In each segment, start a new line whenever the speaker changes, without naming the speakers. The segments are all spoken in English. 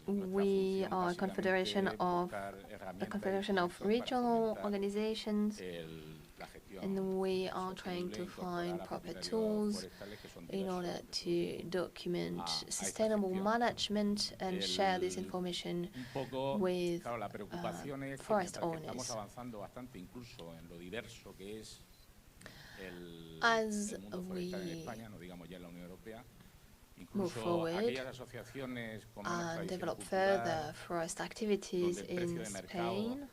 We are a confederation of regional organizations, and we are trying to find proper tools in order to document sustainable management and share this information with forest owners. As we move forward and develop further forest activities in Spain,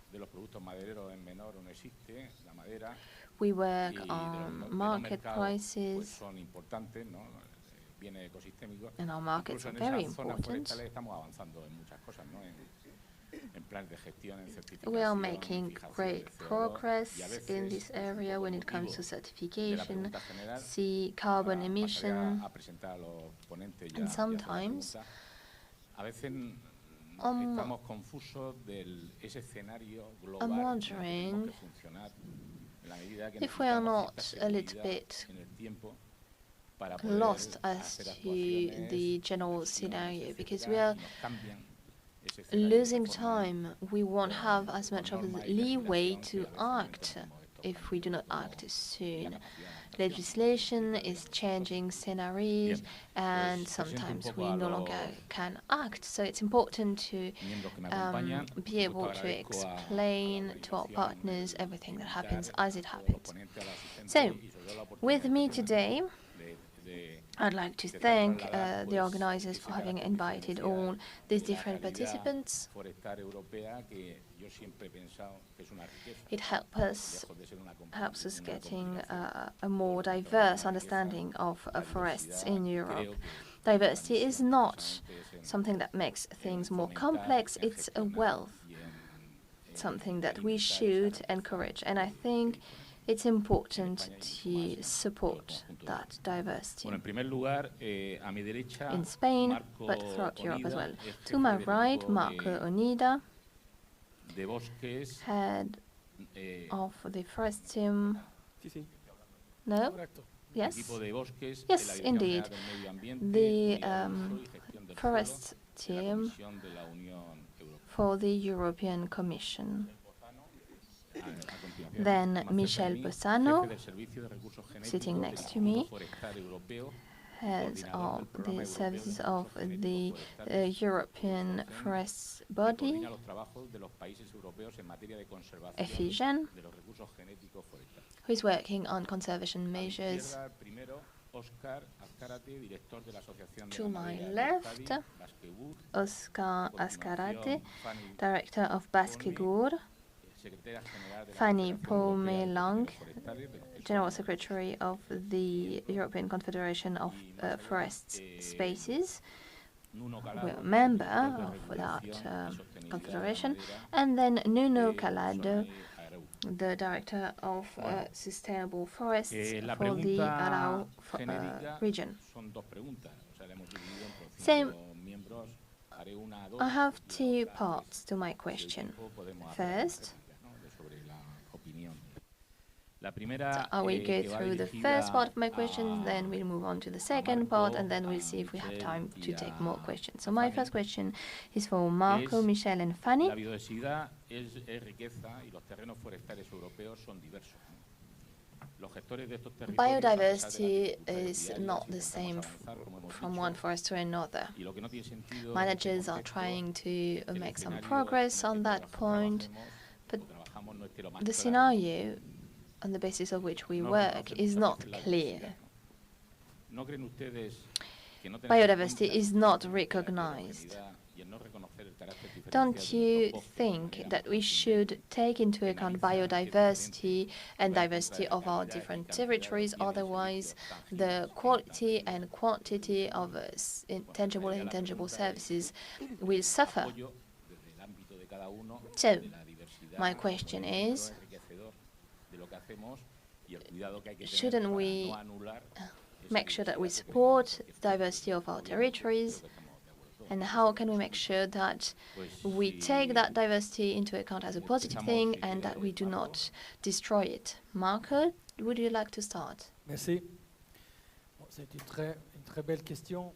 we work on market prices, and our markets are very important. We are making great progress in this area when it comes to certification, see carbon emission, and sometimes I'm wondering if we are not a little bit lost as to the general scenario, because we are losing time. We won't have as much of a leeway to act if we do not act soon. Legislation is changing scenarios, and sometimes we no longer can act. So it's important to be able to explain to our partners everything that happens as it happens. So, with me today, I'd like to thank the organizers for having invited all these different participants. It helps us getting a more diverse understanding of forests in Europe. Diversity is not something that makes things more complex, it's a wealth, something that we should encourage. And I think it's important to support that diversity in Spain, but throughout Europe as well. To my right, Marco Onida, head of the forest team. No? Yes? Yes, indeed. The forest team for the European Commission. Then Michele Bozzano, sitting next to me, heads of the services of the European Forests Body, EFIGEN, who is working on conservation measures. To my left, Oskar Azkarate, director of BASKEGUR, Fanny-Pomme Langue, General Secretary of the European Confederation of Forest Spaces. We're a member of that confederation. And then Nuno Calado, the Director of Sustainable Forests for the ARAUCO region. So, I have two parts to my question. First, I will go through the first part of my questions, then we'll move on to the second part, and then we'll see if we have time to take more questions. So my first question is for Marco, Michele, and Fanny. Biodiversity is not the same from one forest to another. Managers are trying to make some progress on that point, but the scenario on the basis of which we work is not clear. Biodiversity is not recognized. Don't you think that we should take into account biodiversity and diversity of our different territories? Otherwise, the quality and quantity of tangible and intangible services will suffer. So, my question is, shouldn't we make sure that we support diversity of our territories? And how can we make sure that we take that diversity into account as a positive thing and that we do not destroy it? Marco, would you like to start?
Merci. C'est une très belle question.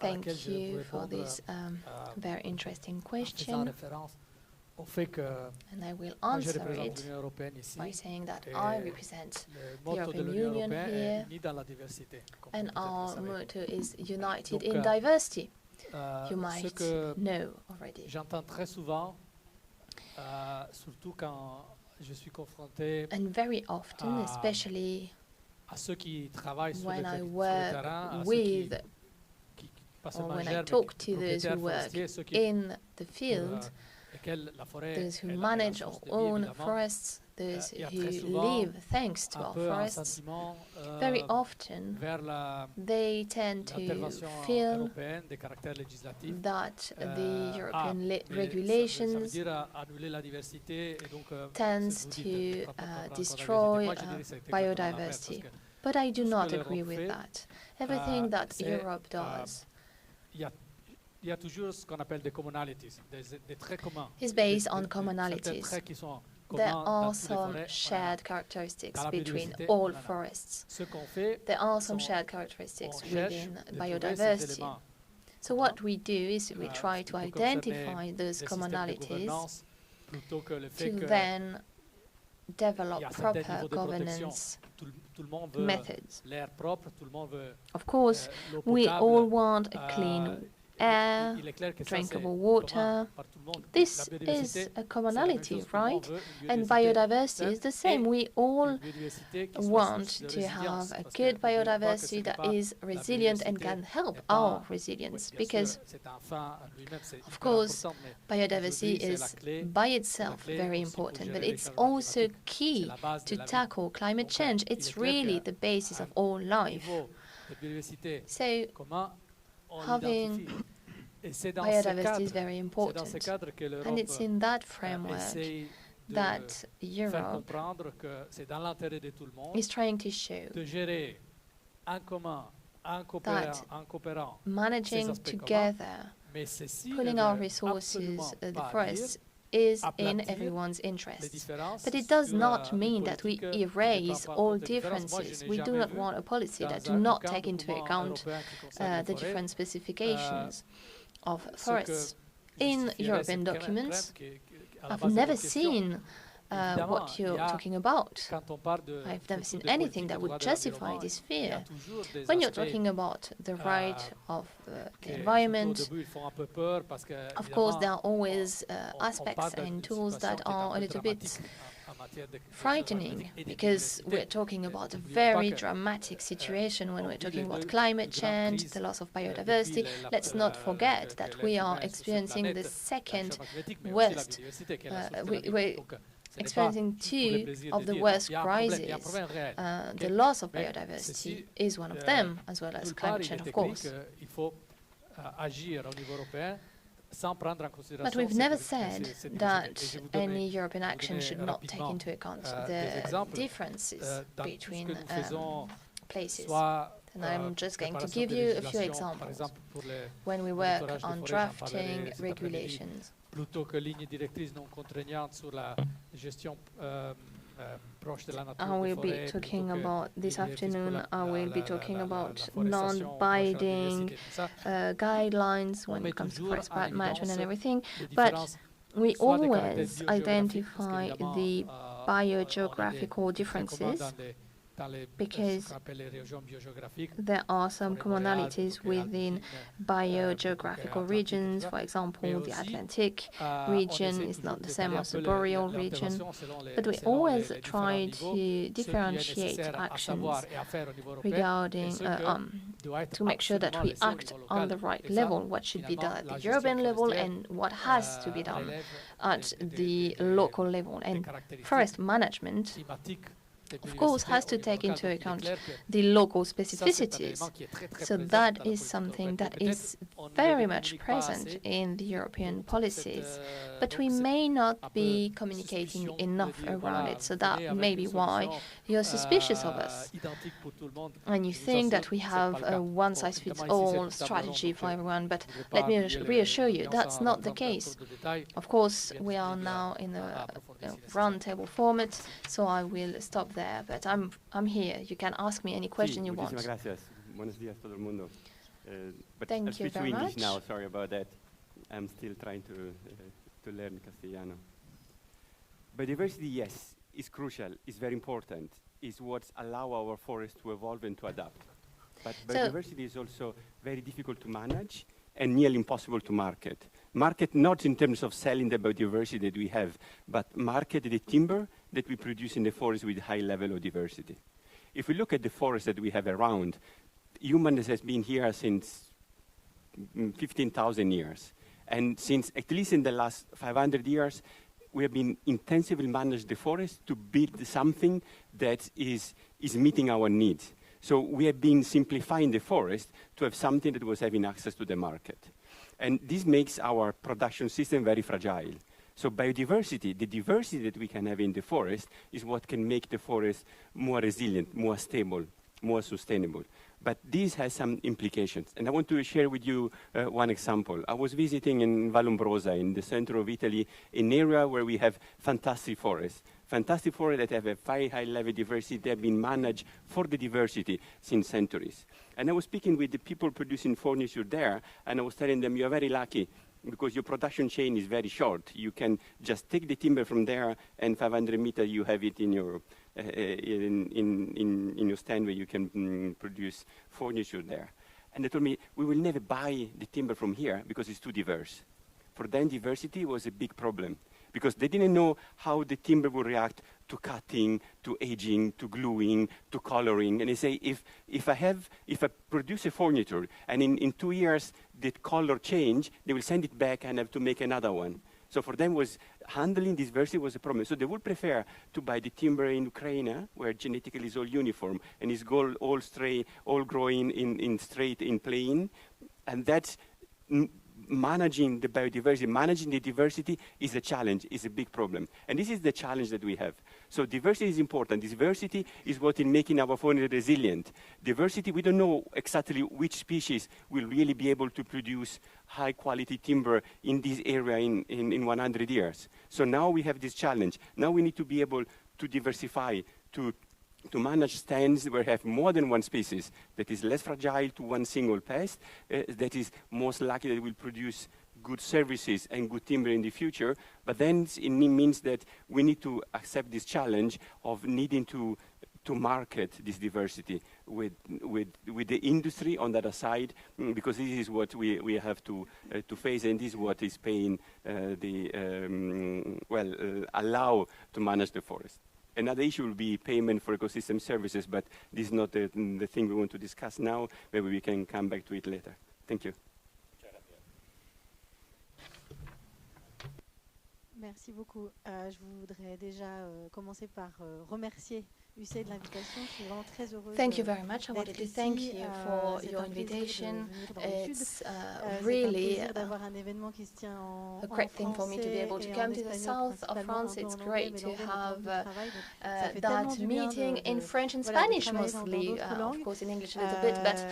Thank you for this very interesting question. And I will answer it by saying that I represent the European Union here, and our motto is United in Diversity. You might know already. And very often, especially when I work with, or when I talk to those who work in the field, those who manage or own forests, those who live thanks to our forests, very often they tend to feel that the European regulations tends to destroy biodiversity. But I do not agree with that. Everything that Europe does is based on commonalities. There are some shared characteristics between all forests. There are some shared characteristics within biodiversity. So what we do is we try to identify those commonalities to then develop proper governance methods. Of course, we all want a clean air, drinkable water. This is a commonality, right? And biodiversity is the same. We all want to have a good biodiversity that is resilient and can help our resilience, because, of course, biodiversity is by itself very important, but it's also key to tackle climate change. It's really the basis of all life. So, having biodiversity is very important, and it's in that framework that Europe is trying to show that managing together, pulling our resources, the forests, is in everyone's interests. But it does not mean that we erase all differences. We do not want a policy that do not take into account the different specifications of forests. In European documents, I've never seen what you're talking about. I've never seen anything that would justify this fear. When you're talking about the right of the environment, of course there are always aspects and tools that are a little bit frightening, because we're talking about a very dramatic situation when we're talking about climate change, the loss of biodiversity. Let's not forget that we are experiencing the second worst, we're experiencing two of the worst crises. The loss of biodiversity is one of them, as well as climate change, of course. But we've never said that any European action should not take into account the differences between places. And I'm just going to give you a few examples. When we work on drafting regulations, I will be talking about this afternoon. I will be talking about non-binding guidelines when it comes to forest management and everything. But we always identify the biogeographical differences, because there are some commonalities within biogeographical regions. For example, the Atlantic region is not the same as the boreal region, but we always try to differentiate actions regarding to make sure that we act on the right level, what should be done at the European level and what has to be done at the local level. And forest management, of course, has to take into account the local specificities. So that is something that is very much present in the European policies, but we may not be communicating enough around it. So that may be why you're suspicious of us, and you think that we have a one-size-fits-all strategy for everyone. But let me reassure you, that's not the case. Of course, we are now in a round-table format, so I will stop there, but I'm here. You can ask me any question you want.
But
Thank
I'll
you
switch to
very
English
much.
now. Sorry about that. I'm still trying to learn Castellano. Biodiversity, yes, is crucial. It's very important. It's what allows our forests to evolve and to adapt. But biodiversity is also very difficult to manage and nearly impossible to market. Market not in terms of selling the biodiversity that we have, but market the timber that we produce in the forest with high level of diversity. If we look at the forest that we have around, humans has been here since 15,000 years. And since, at least in the last 500 years, we have been intensively managed the forest to build something that is meeting our needs. So we have been simplifying the forest to have something that was having access to the market. And this makes our production system very fragile. So biodiversity, the diversity that we can have in the forest, is what can make the forest more resilient, more stable, more sustainable. But this has some implications. And I want to share with you one example. I was visiting in Vallombrosa, in the center of Italy, an area where we have fantastic forests. Fantastic forests that have a very high level of diversity. They have been managed for the diversity since centuries. And I was speaking with the people producing furniture there, and I was telling them, you're very lucky because your production chain is very short. You can just take the timber from there, and 500 meters you have it in your in your stand where you can produce furniture there. And they told me, we will never buy the timber from here because it's too diverse. For them, diversity was a big problem because they didn't know how the timber would react to cutting, to aging, to gluing, to coloring. And they say, if I produce a furniture and in 2 years the color change, they will send it back and have to make another one. So for them, was handling diversity was a problem. So they would prefer to buy the timber in Ukraine, where genetically is all uniform and is all straight, all growing in straight, in plain. And that's managing the biodiversity, managing the diversity is a challenge, is a big problem. And this is the challenge that we have. So diversity is important. Diversity is what is making our fauna resilient. Diversity, we don't know exactly which species will really be able to produce high quality timber in this area in 100 years. So now we have this challenge. Now we need to be able to diversify, to manage stands where we have more than one species that is less fragile to one single pest, that is most likely that will produce good services and good timber in the future. But then it means that we need to accept this challenge of needing to market this diversity with the industry on the other side, because this is what we have to face, and this is what is paying allow to manage the forest. Another issue will be payment for ecosystem services, but this is not the thing we want to discuss now. Maybe we can come back to it later. Thank you.
Merci beaucoup. Je voudrais déjà commencer par remercier UC de l'invitation. Je suis vraiment très heureuse.
Thank you very much. I wanted to thank you for your invitation. It's really a great thing for me to be able to come to the south of France. It's great to have that meeting in French and Spanish mostly, of course in English a little bit, but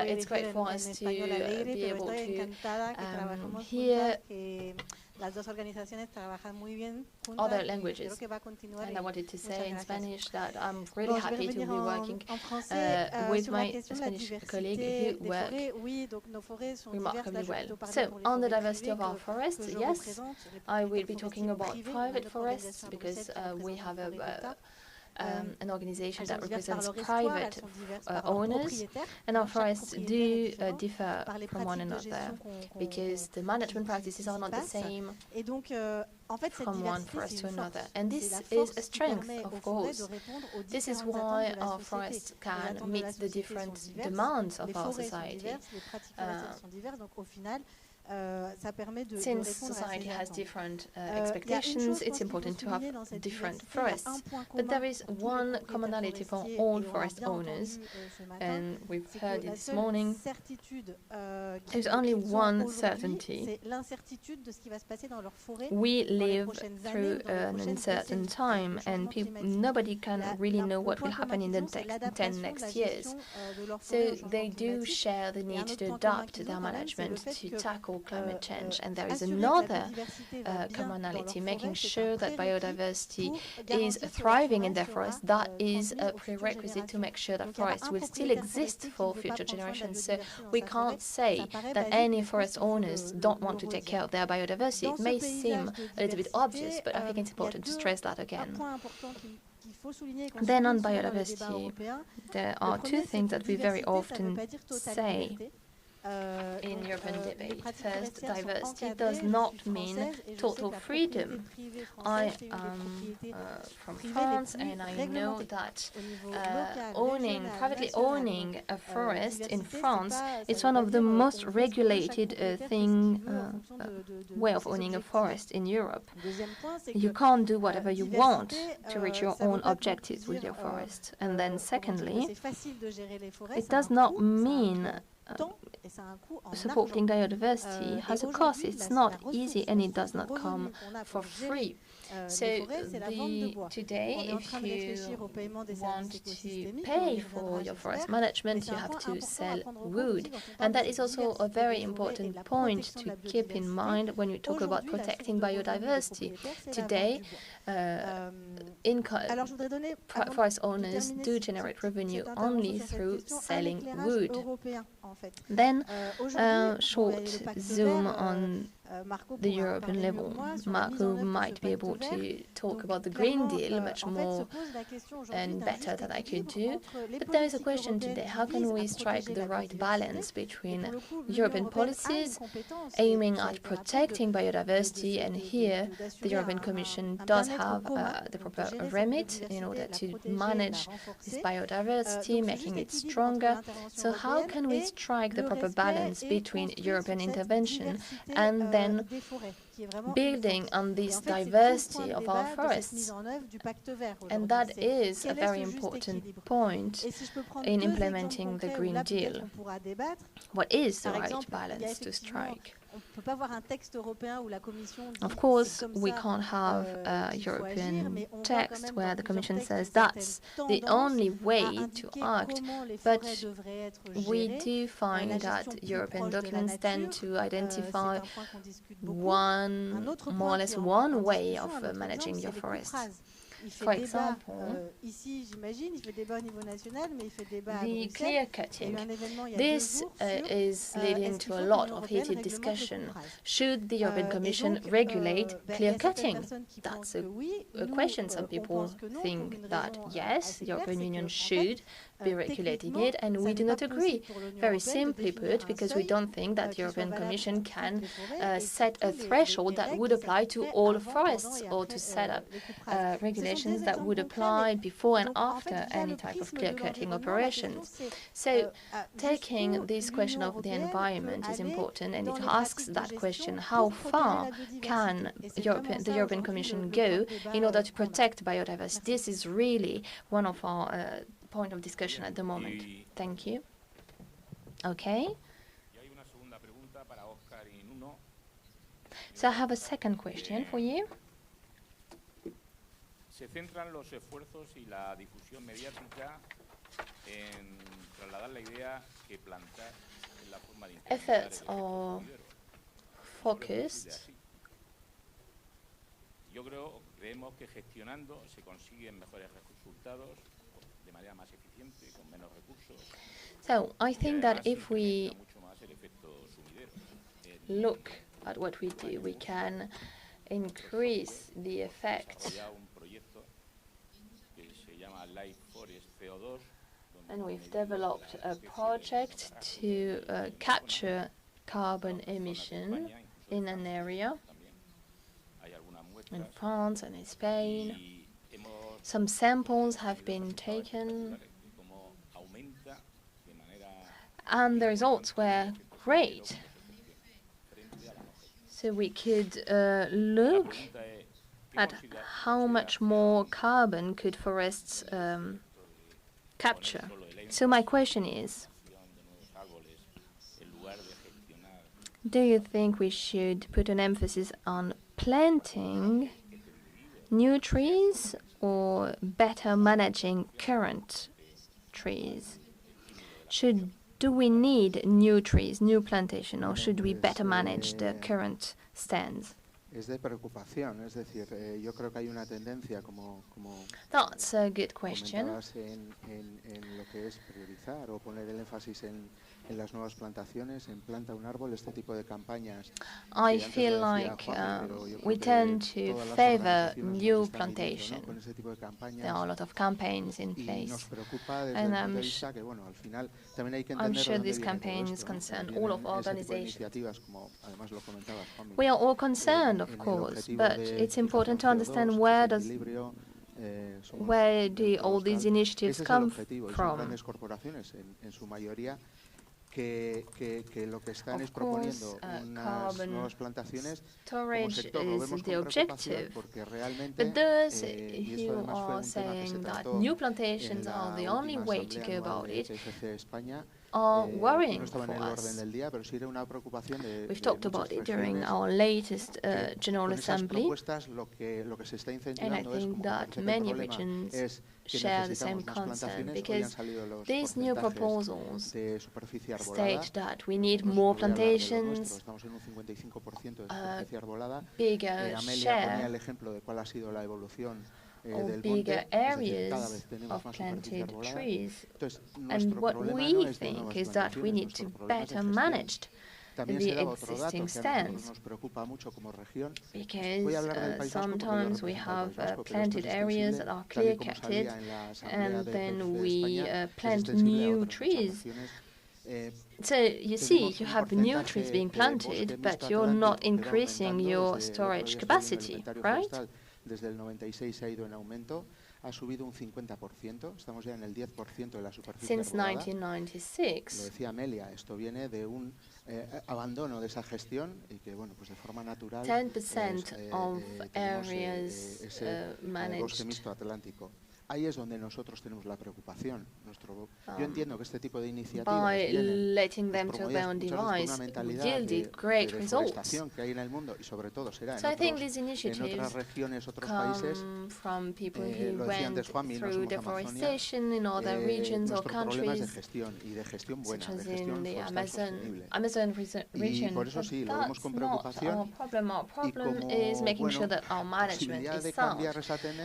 it's great for us to be able to hear other languages. And I wanted to say in Spanish that I'm really happy to be working with my Spanish colleague who work remarkably well. So, on the diversity of our forests, yes, I will be talking about private forests because we have an organization that represents private owners, and our forests do differ from one another because the management practices are not the same from one forest to another. And this is a strength, of course. This is why our forests can meet the different demands of our society. Since society has different expectations, it's important to have different forests. But there is one commonality for all forest owners, and we've heard it this morning. There's only one certainty. We live through an uncertain time, and nobody can really know what will happen in the next years. So they do share the need to adapt their management to tackle climate change. And there is another commonality, making sure that biodiversity is thriving in their forests. That is a prerequisite to make sure that forests will still exist for future generations. So we can't say that any forest owners don't want to take care of their biodiversity. It may seem a little bit obvious, but I think it's important to stress that again. Then on biodiversity, there are two things that we very often say in European debate. First, diversity does not mean total freedom. I am from France, and I know that privately owning a forest in France is one of the most regulated way of owning a forest in Europe. You can't do whatever you want to reach your own objectives with your forest. And then secondly, it does not mean supporting biodiversity has a cost. It's not easy, and it does not come for free. So today, if you want to pay for your forest management, you have to sell wood. And that is also a very important point to keep in mind when you talk about protecting biodiversity. Today, forest owners do generate revenue only through selling wood. Then, short zoom on the European level. Marco might be able to talk about the Green Deal much more and better than I could do. But there is a question today: how can we strike the right balance between European policies aiming at protecting biodiversity? And here, the European Commission does have the proper remit in order to manage this biodiversity, making it stronger. So how can we strike the proper balance between European intervention and then building on this diversity of our forests? And that is a very important point in implementing the Green Deal. What is the right balance to strike? Of course, we can't have a European text where the Commission says that's the only way to act, but we do find that European documents tend to identify more or less one way of managing your forests. For example, the clear cutting. This is leading to a lot of heated discussion. Should the European Commission regulate clear cutting? That's a question. Some people think that yes, the European Union should be regulating it, and we do not agree. Very simply put, because we don't think that the European Commission can set a threshold that would apply to all forests, or to set up regulations that would apply before and after any type of clear-cutting operations. So taking this question of the environment is important, and it asks that question: how far can the European Commission go in order to protect biodiversity? This is really one of our point of discussion at the moment. Thank you. Okay. So I have a second question for you.
Se centran los esfuerzos y la difusión mediática en trasladar la idea que plantar en la forma de
efforts are focused.
Creemos que gestionando se consiguen mejores resultados de manera más eficiente con menos recursos.
So I think that if we look at what we do, we can increase the effect. And we've developed a project to capture carbon emission in an area in France and in Spain. Some samples have been taken, and the results were great. So we could look at how much more carbon could forests capture. So my question is, do you think we should put an emphasis on planting new trees or better managing current trees? Do we need new trees, new plantation, or should we better manage the current stands?
Es de preocupación, es decir, yo creo que hay una tendencia, como
That's a good question.
comentabas, en lo que es priorizar o poner el énfasis en las nuevas plantaciones, en planta un árbol, este tipo de campañas.
I feel like we tend to favor new plantation. There are a lot of campaigns in place. And I'm sure these campaigns concern all of organizations. We are all concerned, of course, but it's important to understand where do all these initiatives come from.
Que lo que están es proponiendo unas nuevas plantaciones
como sector lo vemos como preocupante
porque realmente
but those who are saying that new plantations are the only way to go about it are worrying for us. We've talked about it during our latest General Assembly, and I think that many regions share the same concern, because these new proposals state that we need more plantations, bigger share or bigger areas of planted trees. And what we think is that we need to better manage the existing stands, because sometimes we have planted areas that are clear-cutted, and then we plant new trees. So you see, you have new trees being planted, but you're not increasing your storage capacity, right?
Desde el 96 ha ido en aumento, ha subido un 50%, estamos ya en el 10% de la superficie
Since 1996.
Lo decía Amelia, esto viene de un abandono de esa gestión y que, bueno, pues de forma natural
10% of areas managed.
Bosque mixto atlántico. Ahí es donde nosotros tenemos la preocupación. Yo entiendo que este tipo de iniciativas
by letting them to their own device yielded great results.
Que hay en el mundo y sobre todo será
so
en otras regiones, otros países.
From people who went through deforestation in other regions or countries,
de gestión y de gestión buena,
such as
de gestión
in the
sostenible.
Amazon region.
Y por eso sí, lo vemos con preocupación.
Our problem is making sure that our management is sound.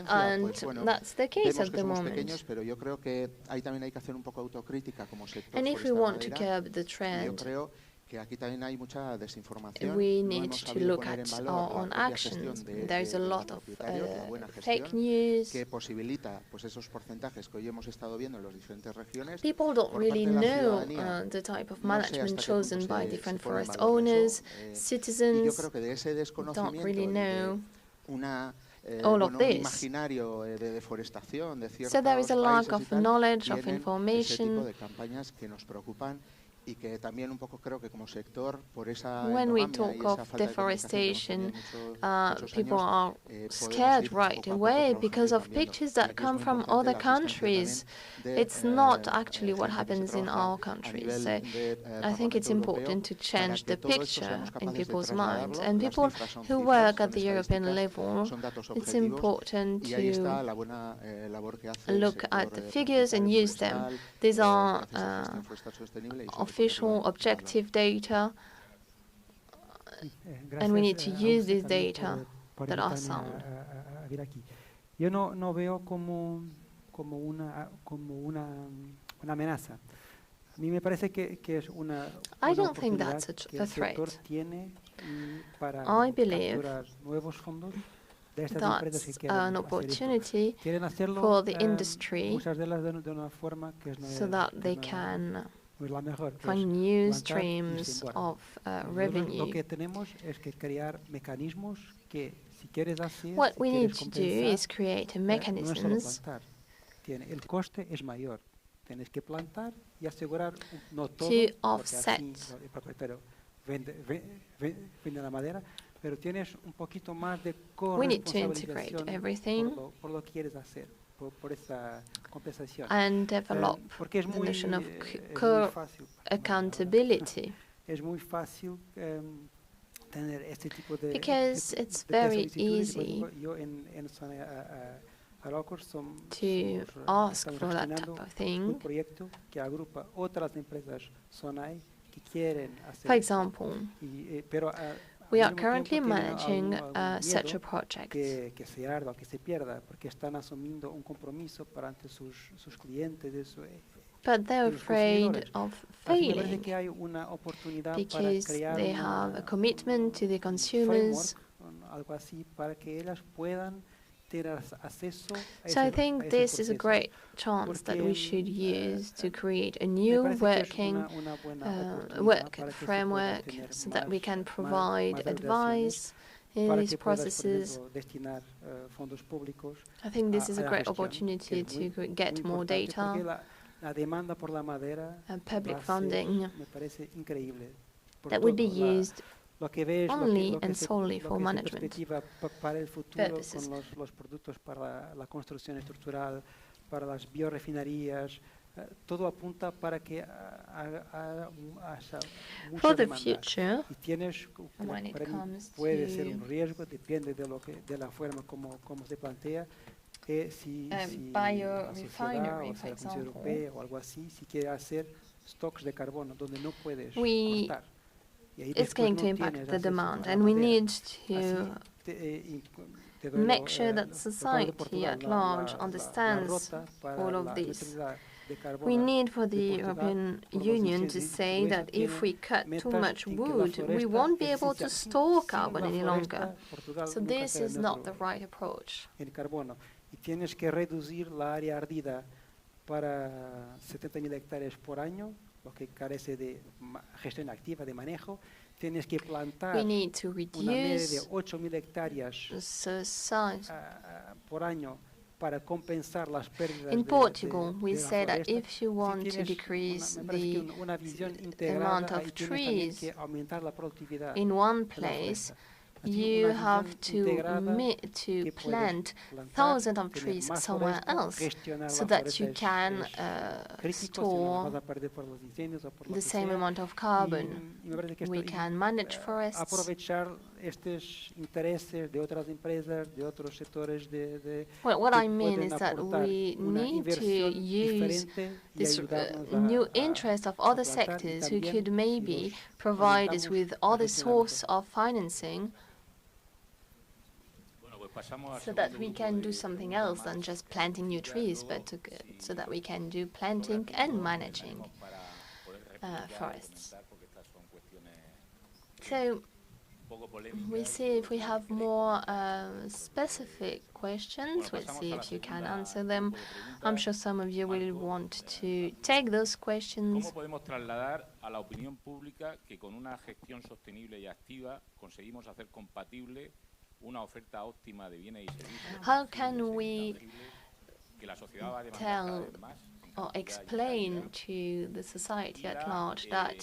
And that's the case at the moment.
Pequeños, pero yo creo que ahí también hay que hacer un poco autocrítica como sector.
And if we want to curb the trend,
yo creo que aquí también hay mucha desinformación.
We need to look at our own actions. There's a lot of fake news.
Que posibilita pues esos porcentajes que hoy hemos estado viendo en las diferentes regiones.
People don't really know the type of management chosen by different forest owners, citizens don't really know all of this. So there is a lack of knowledge, of information. When we talk of deforestation, people are scared right away because of pictures that come from other countries. It's not actually what happens in our countries. So I think it's important to change the picture in people's minds. And people who work at the European level, it's important to look at the figures and use them. These are official objective data, and we need to use this data that are sound.
Yo no veo como una amenaza. A mí me parece que es una
I don't think that's a threat. I believe that's an opportunity for the industry so that they can find new streams of revenue. What we need to do is create mechanisms to offset. We need to integrate everything and develop the notion of co-accountability.
tener este tipo de
Because it's
de
very
solicitudes. Por
easy
ejemplo, yo en SONAE ARAUCO
to ask
estamos
for that
gestionando
type of
un
thing.
proyecto que agrupa otras empresas SONAE que quieren hacer
For
esto.
example,
Pero
we
al
are
mismo
currently
tiempo tienen
managing
algún
such
miedo
a project.
que se arda o que se pierda, porque están asumiendo un compromiso para ante sus clientes.
But they're
los
afraid
consumidores.
of
Así me parece
failing
que hay una oportunidad para
because
crear
they have a commitment to the consumers.
framework, algo así, para que ellas puedan tener acceso a
So I
ese
think this is a
proceso.
great chance that we should use to create a new
Me parece que es
working
una buena oportunidad
work
para que se pueda
framework
tener
so that we can
más
provide
relaciones,
advice in
para
these
que puedas, por
processes.
ejemplo, destinar fondos públicos
I think this is a
la
great
gestión,
opportunity
que es
to
muy
get more
importante, porque
data
la demanda por la madera
and public
va a ser,
funding
me parece increíble. Por
that would be
todo,
used
lo que ves,
only and solely for
lo que se
management
perspectiva para el futuro
purposes.
con los productos para la construcción estructural, para las biorefinerías, todo apunta para que haya mucha
for the
demanda.
future.
Y tienes,
When it
para mí,
comes
puede ser
to
un riesgo, depende de la forma como se plantea, si la
biorefinery,
sociedad, o
for
sea, la Comisión
example.
Europea o algo así, si quiere hacer stocks de carbono donde no puedes
We-
cortar. Y ahí
It's
después
going to
no
impact
tienes
the
acceso
demand,
a la
and we
madera.
need
Así,
to
te doy
make sure that
lo de
society
Portugal,
at large
la
understands
ruta para
all of
la
this.
neutralidad de carbono
We need for
de
the
Portugal
European
por los
Union to
incendios,
say
y eso
that if
tiene
we cut too
metas
much
en que la
wood, we
floresta
won't be
es
able to
esencial.
store
Sin
carbon
la
any
floresta,
longer.
Portugal
So
nunca
this
será
is not
neutro
the right approach.
en carbono. Y tienes que reducir la área ardida para 70.000 hectáreas por año, lo que carece de gestión activa, de manejo. Tienes que plantar
We need to
una media de
reduce
8.000 hectáreas
society.
por año para compensar las pérdidas
In
de
Portugal, we
la
say that
floresta.
if you
Si
want to
tienes
decrease
me parece
the
que una visión integrada,
amount of
ahí tienes también
trees
que aumentar la productividad
in one
de la
place,
floresta. Así,
you
una
have
visión
to
integrada
to
que puedes
plant
plantar,
thousands of
tener
trees
más
somewhere
floresta,
else
gestionar
so
la
that
floresta
you can
crítico, si no la
store
vas a perder por los incendios o por lo
the
que
same
sea.
amount of carbon.
Y me parece que
We
esto,
can manage forests.
aprovechar estos intereses de otras empresas, de otros sectores
Well, what
que
I mean
pueden
is that
aportar
we
una
need to
inversión
use
diferente y
this
ayudarnos
new interest of other
plantar, y
sectors who
también
could maybe
si nos
provide us
orientamos
with
a
other
gestionar
source
mejor.
of financing
Bueno, pues pasamos al
so that
segundo
we
grupo
can
de
do something
preguntas
else than
más.
just planting new
Ya
trees,
luego,
but
si
so that we can do
sobra
planting
tiempo,
and
les
managing
daremos para poder replicar y
forests.
comentar, porque estas son cuestiones
So
un poco polémicas
we
y
see if we
si
have
queréis
more
comentar.
specific questions.
Bueno,
We'll
pasamos
see
a la
if you can
segunda
answer them.
grupo de
I'm
preguntas.
sure some of you will
Marco,
want to take those questions.
¿Cómo podemos trasladar a la opinión pública que con una gestión sostenible y activa conseguimos hacer compatible una oferta óptima de bienes y servicios?
How can we
que la sociedad va a demandar
tell
cada vez más en
or
cantidad y
explain
calidad,
to the society
y
at
la,
large that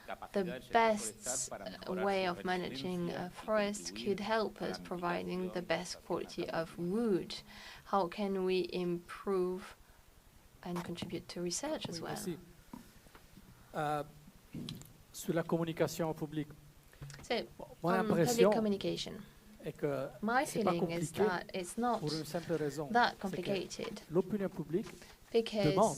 capacidad
the
del sector
best
forestal para mejorar
way
su
of managing
resiliencia y
forests
contribuir
could help
a la
us providing the
mitigación
best
de
quality
la
of wood. How can we improve and contribute to research as
Oui,
well?
merci. Sur la communication publique,
So,
mon
on public
impression
communication,
est que
my
c'est pas
feeling is
compliqué
that it's not
pour une simple raison.
that
C'est que
complicated
l'opinion publique
because
demande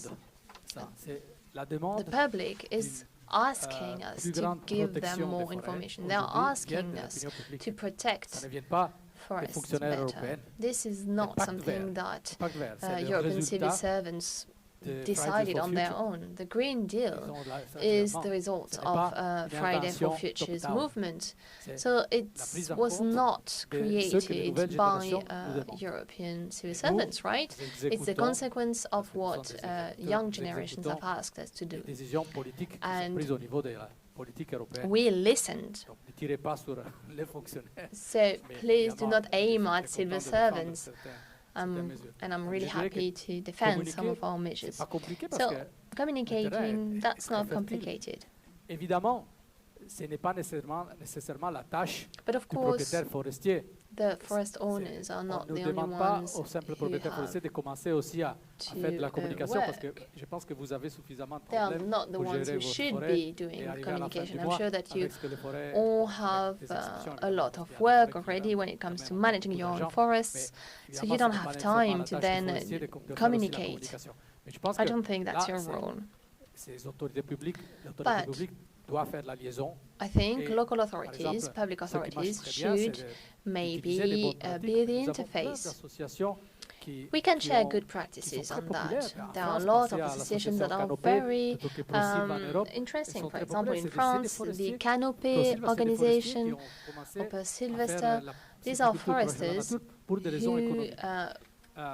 ça. C'est la
the
demande
public is asking us
plus
to
grande
give them
protection des
more
forêts.
information. They are
Aujourd'hui,
asking
viennent de
us
l'opinion publique.
to
Ça
protect
ne vient pas
forests
fonctionnaires
better.
européens.
This is not
pacte
something
vert.
that
Pacte vert, c'est le
European civil
résultat
servants
de
decided
Fridays for
on their
Future.
own. The Green
Ils
Deal
ont
is
vraiment-
the result
ce n'est
of
pas une
Friday for
invention
Futures
top-down.
movement.
C'est
So
la
it
prise en
was
compte
not
de ce que les
created
nouvelles
by
générations nous demandent.
European civil
Et nous,
servants, right?
nous
It's the
exécutons
consequence of
ce sont
what
des exécuteurs,
young
nous
generations
exécutons
have asked us to do.
les décisions politiques qui
And
sont prises au niveau de la politique européenne.
We listened.
Donc, ne tirez pas sur les fonctionnaires.
So
Mais
please do
évidemment,
not
je
aim
suis
at
très
civil
content de défendre
servants.
certaines mesures.
And I'm
Donc,
really
je dirais que
happy to defend some of our
C'est
measures.
pas compliqué parce
So
que
communicating,
l'intérêt est
that's
très
not
fertile.
complicated.
évidemment, ce n'est pas nécessairement la tâche
But of
du
course,
propriétaire forestier.
the forest owners are
On
not
ne
the only
demande pas
ones
au simple
who
propriétaire forestier
have
de commencer aussi à faire de la communication parce que
work.
je pense que vous avez suffisamment de
They are
problèmes
not the
pour
ones
gérer
who
votre
should
forêt
be doing
et arriver à la fin
communication.
du
I'm
mois
sure that you
avec ce que les forêts
all
avec
have
des exceptions,
a lot
évidemment,
of
il y a
work
des forêts
already
qui
when it
gagnent
comes to
quand même
managing
beaucoup
your own
d'argent,
forests,
mais
so
évidemment,
you don't
ce n'est
have
pas nécessairement
time
la
to
tâche du
then
forestier de faire aussi la
communicate.
communication. Mais je pense
I
que
don't think that's
là,
your role.
ces autorités publiques, l'autorité
But
publique doit faire la liaison.
I think
Et,
local
par
authorities,
exemple,
public
ce qui marche
authorities
très bien, c'est
should
d'utiliser les bonnes
maybe
pratiques.
be the
Nous avons plein
interface.
d'associations qui
We can
qui
share
ont-
good
qui
practices
sont
on
très populaires.
that.
En
There are a
France,
lot
pensez
of
à
associations
l'association
that are
Canopée,
very
plutôt que Pro-Sylve en Europe.
interesting.
Elles sont
For
très
example,
populaires.
in
C'est des
France,
forestiers.
the Canopée
Pro-Sylve, c'est des forestiers
organization,
qui ont commencé
or
à
Sylvester,
faire la
these are
sylviculture proche de la
foresters
nature pour des raisons
who
économiques.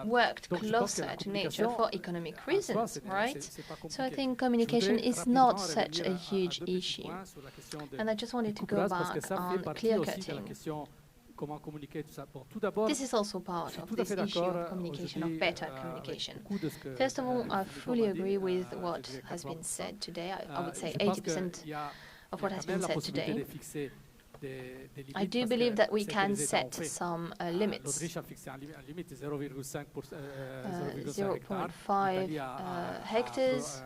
worked
Donc, je pense que
closer
la
to nature
communication,
for economic
en soi,
reasons,
c'est
right?
pas
So I
compliqué.
think
Je
communication
voudrais
is
rapidement
not such
revenir
a
à
huge
deux petits
issue.
points sur la question de-
And I just wanted
du
to go
couperage, parce que
back
ça fait
on
partie
clear
aussi de la
cutting.
question comment communiquer tout ça. Bon, tout d'abord,
This is also
je
part
suis
of
tout à
this
fait
issue
d'accord
of communication, of
aujourd'hui
better
avec
communication.
beaucoup de ce que
First of all, I
Fanny-Pomme
fully
a dit,
agree with
je
what
dirais
has been
80%.
said today. I would say
Je pense
80%
qu'il y a-
of
il y
what
a
has
quand même
been
la
said
possibilité
today.
de fixer des limites
I do
parce
believe
que
that we
c'est que
can
les États ont
set
fait.
some limits.
L'Autriche a fixé un limite de 0,5
0.5
L'Italie a
hectares.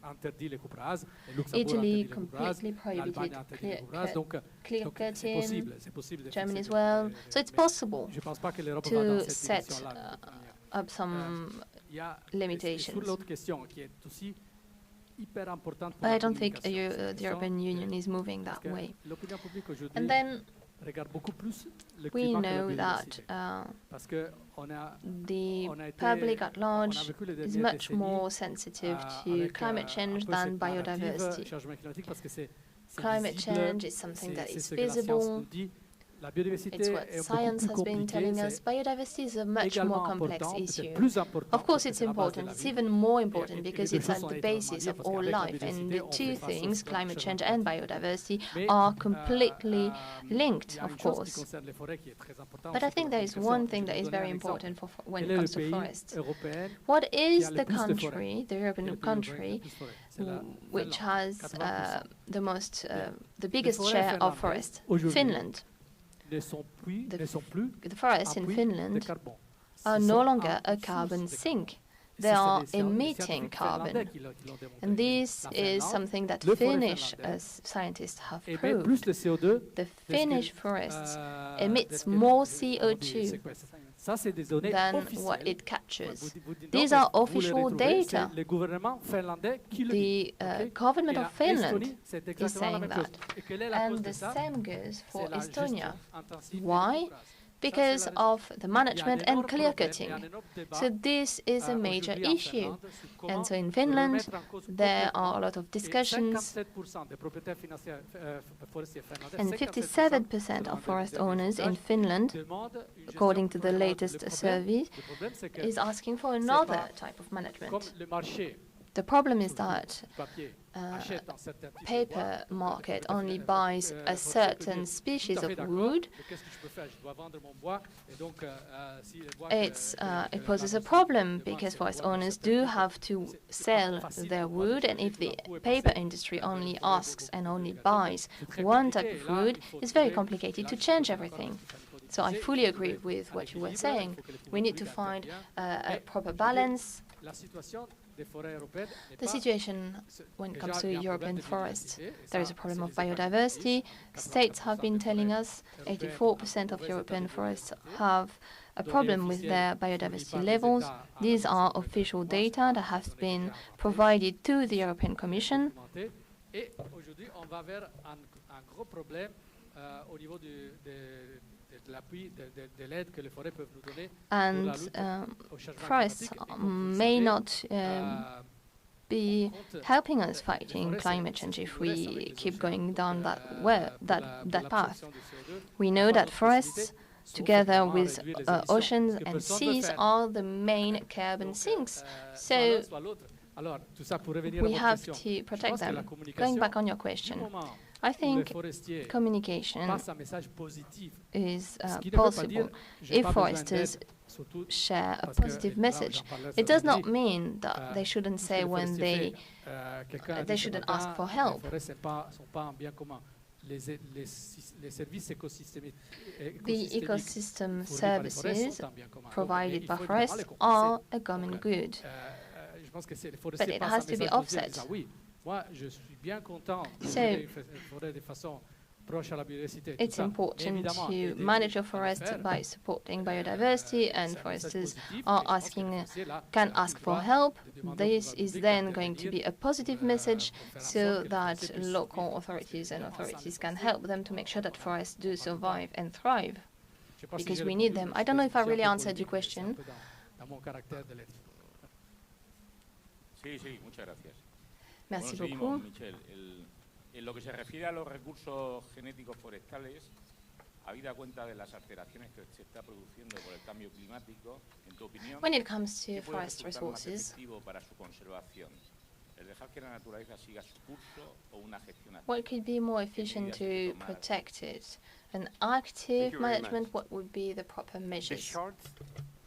interdit les coups rases. Le Luxembourg a
Italy
interdit les coups rases.
completely prohibited
L'Allemagne a interdit les coups rases. Donc,
clear
c'est
cutting,
possible. C'est possible de
Germany
fixer
as well.
des-
So it's
mais
possible
je ne pense pas que l'Europe va
to
dans cette
set
direction-là. de toute manière.
up some
Il y a
limitations.
sur l'autre question qui est aussi hyper importante pour
But
la
I don't think
communication, c'est la
the
question
European
de-
Union is moving
parce
that
que
way.
l'opinion publique aujourd'hui
And then
regarde beaucoup plus le
we
climat que la
know that
biodiversité. Parce que on a
the
été-
public at large
on a vécu les
is
dernières
much
décennies,
more sensitive to
avec,
climate
un
change
peu
than
cette narrative
biodiversity.
changement climatique parce que c'est
Climate
visible,
change is something that
c'est
is
ce que la science
visible.
nous dit. La biodiversité
It's what
est beaucoup
science
plus
has been telling
compliquée,
us.
c'est
Biodiversity is a much
également
more complex
important,
issue.
peut-être plus important
Of course,
parce que
it's
c'est la base de
important.
la
It's
vie.
even more
Et
important
les
because
deux
it's
choses
at
sont
the
étroitement
basis
liées
of
parce
all
qu'avec la
life. And
biodiversité,
the
on
two
fait face au
things, climate change
changement
and
climatique.
biodiversity,
Mais,
are completely
il y
linked,
a
of
une chose qui
course.
concerne les forêts qui est très importante
But I
aussi pour
think
la
there is
communication.
one
Je
thing
vais
that
vous
is
donner
very
un exemple.
important when
Quel
it
est le
comes to
pays
forests.
européen
What
qui
is
a le
the
plus de forêts?
country, the
Quel est
European
le pays européen qui a le
country,
plus de forêts? C'est la
which
Finlande,
has
80%.
the most,
Bien.
the biggest
forêts
share of
finlandaises,
forest?
aujourd'hui,
Finland.
ne sont plus
The forests
un
in
puits de
Finland
carbone.
are
Ce
no
sont
longer
un
a
source
carbon
de
sink.
carbone.
They
Et ça,
are
c'est les
emitting
scientifiques
carbon.
finlandais qui l'ont démontré.
And this
La
is
Finlande,
something that
le forêt
Finnish
finlandais
scientists have
émet
proved.
plus de CO2
The
qu'elle,
Finnish forests
de
emits
ce qu'elle-
more
on dit
CO2
séquestre. Ça, c'est des données
than what
officielles.
it captures.
Vous dites,
These
non,
are
mais vous les
official
retrouvez,
data.
c'est le gouvernement finlandais qui le dit.
The
ok?
government
Et
of
la
Finland
Estonie, c'est
is
exactement la
saying
même
that.
chose. Et quelle est la cause
And
de
the
ça?
same goes
C'est
for
la gestion
Estonia.
intensive des
Why?
coups rases.
Because
Ça, c'est la
of the management
Il y a un
and
énorme
clear
problème,
cutting.
il y a un énorme débat,
So this is a major
aujourd'hui en
issue.
Finlande sur comment
And so in Finland,
remettre en cause
there
complètement.
are a lot of
Et
discussions,
57% des propriétaires financiers, forestiers finlandais,
and 57% of forest owners in Finland,
demandent une
according
gestion
to the
différente.
latest
Le
survey,
problème, c'est que
is asking for
c'est
another
pas
type of
comme
management.
le marché
The problem is
sur
that
du papier
uh,
achète un certain type de bois,
paper market
le
only
propriétaire,
buys a
forestier peut
certain
dire,
species
tout à fait
of
d'accord,
wood.
mais qu'est-ce que je peux faire? Je dois vendre mon bois et donc si le bois
It poses a problem because forest owners do have to sell their wood, and if the paper industry only asks and only buys one type of wood, it's very complicated to change everything. So I fully agree with what you were saying. We need to find a proper balance.
La situation des forêts européennes n'est
The
pas
situation when it
déjà,
comes to
il y a un
European
problème de
forests,
biodiversité, et
there is
ça,
a problem
c'est
of
les États qui le
biodiversity.
disent.
States have been
80%
telling
des
us
forêts
84% of
européennes
European
ont
forests
des biodiversités.
have a problem with their biodiversity levels. These are official data that have been provided to the European Commission.
Et aujourd'hui, on va vers un gros problème au niveau de l'appui, de l'aide que les forêts peuvent nous donner pour la
And
lutte au changement
forests
climatique. Et comme vous le
may
savez,
not be helping us fighting climate change if we keep going down that path. We know that forests, together with oceans and seas, are the main carbon sinks. So we have to protect them. Going back on your question, I think communication is possible if foresters share a positive message. It does not mean that they shouldn't say when they shouldn't ask for help.
les services écosystémiques
The ecosystem
fournis par les forêts
services
sont un bien commun.
provided
Il
by
faut
forests
évidemment les
are
compenser.
a common
Donc,
good.
Je pense que les forestiers
But it
passent
has
un
to be
message positif en
offset.
disant oui, moi je suis bien content de
So,
gérer une forêt de façon proche à la biodiversité.
It's important to manage your forest by supporting biodiversity, and foresters are asking, can ask for help. This is then going to be a positive message so that local authorities and authorities can help them to make sure that forests do survive and thrive, because we need them. I don't know if I really answered your question.
Sí, sí, muchas gracias.
Merci
Bueno,
beaucoup.
seguimos, Michele. En lo que se refiere a los recursos genéticos forestales, habida cuenta de las alteraciones que se está produciendo por el cambio climático, en tu opinión,
When it comes to
¿qué puede
forest
resultar más
resources,
efectivo para su conservación? ¿El dejar que la naturaleza siga su curso o una gestión activa?
what could be more efficient to protect it? An active
you very
management,
much.
what would be the proper
The
measures?
short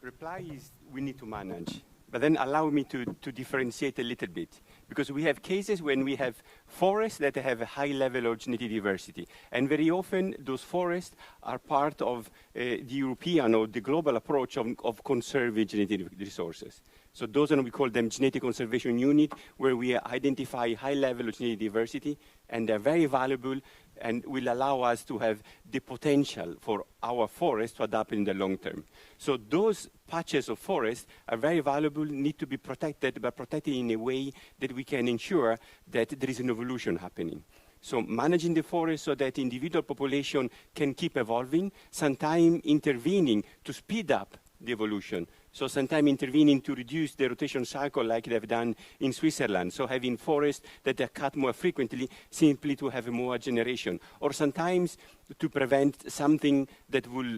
reply is we need to manage. But then allow me to differentiate a little bit, because we have cases when we have forests that have a high level of genetic diversity. And very often those forests are part of the European or the global approach of conserving genetic resources. So those are, we call them genetic conservation unit, where we identify high level of genetic diversity, and they're very valuable and will allow us to have the potential for our forest to adapt in the long term. So those patches of forest are very valuable, need to be protected, but protected in a way that we can ensure that there is an evolution happening. So managing the forest so that individual population can keep evolving, sometimes intervening to speed up the evolution. So sometimes intervening to reduce the rotation cycle like they've done in Switzerland. So having forests that are cut more frequently simply to have more generation. Or sometimes to prevent something that will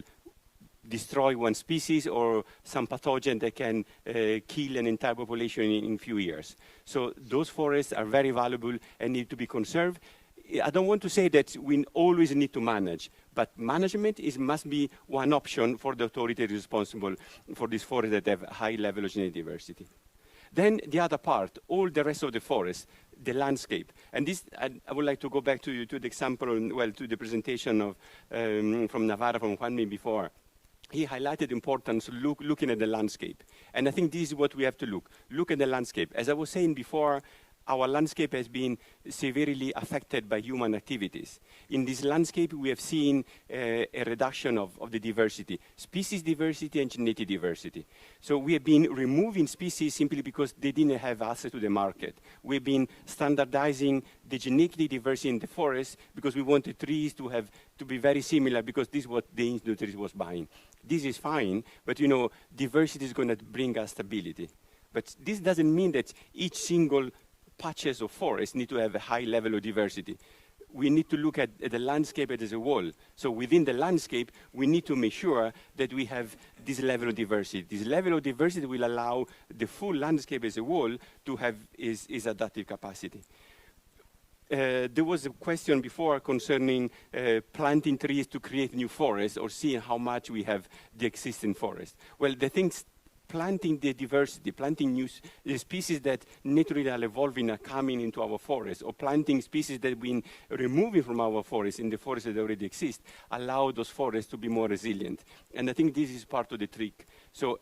destroy one species or some pathogen that can kill an entire population in few years. So those forests are very valuable and need to be conserved. I don't want to say that we always need to manage, but management must be one option for the authority responsible for this forest that have high level of genetic diversity. Then the other part, all the rest of the forest, the landscape. And this, I would like to go back to the example, well, to the presentation of, from Navarra, from Juanmi before. He highlighted the importance of looking at the landscape. And I think this is what we have to look at the landscape. As I was saying before, our landscape has been severely affected by human activities. In this landscape, we have seen a reduction of the diversity, species diversity and genetic diversity. So we have been removing species simply because they didn't have access to the market. We've been standardizing the genetic diversity in the forest because we wanted trees to be very similar, because this is what the industry was buying. This is fine, but you know, diversity is going to bring us stability. But this doesn't mean that each single patches of forest need to have a high level of diversity. We need to look at the landscape as a whole. So within the landscape, we need to make sure that we have this level of diversity. This level of diversity will allow the full landscape as a whole to have its adaptive capacity. There was a question before concerning planting trees to create new forests or seeing how much we have the existing forest. Well, the things planting the diversity, planting new species that naturally are evolving are coming into our forest, or planting species that have been removing from our forest in the forests that already exist, allow those forests to be more resilient. And I think this is part of the trick. So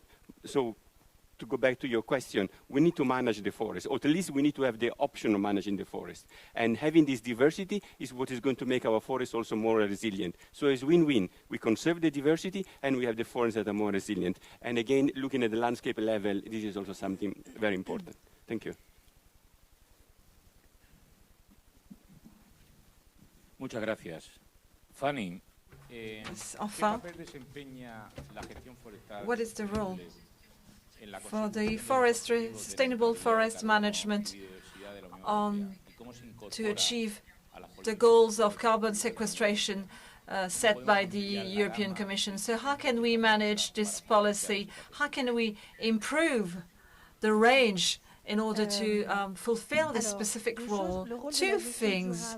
to go back to your question, we need to manage the forest, or at least we need to have the option of managing the forest. And having this diversity is what is going to make our forest also more resilient. So it's win-win. We conserve the diversity and we have the forests that are more resilient. And again, looking at the landscape level, this is also something very important. Thank you.
Muchas gracias. Fanny,
Enfin, what is the role for the forestry, sustainable forest management to achieve the goals of carbon sequestration set by the European Commission? So how can we manage this policy? How can we improve the range in order to fulfill this specific role. Two things: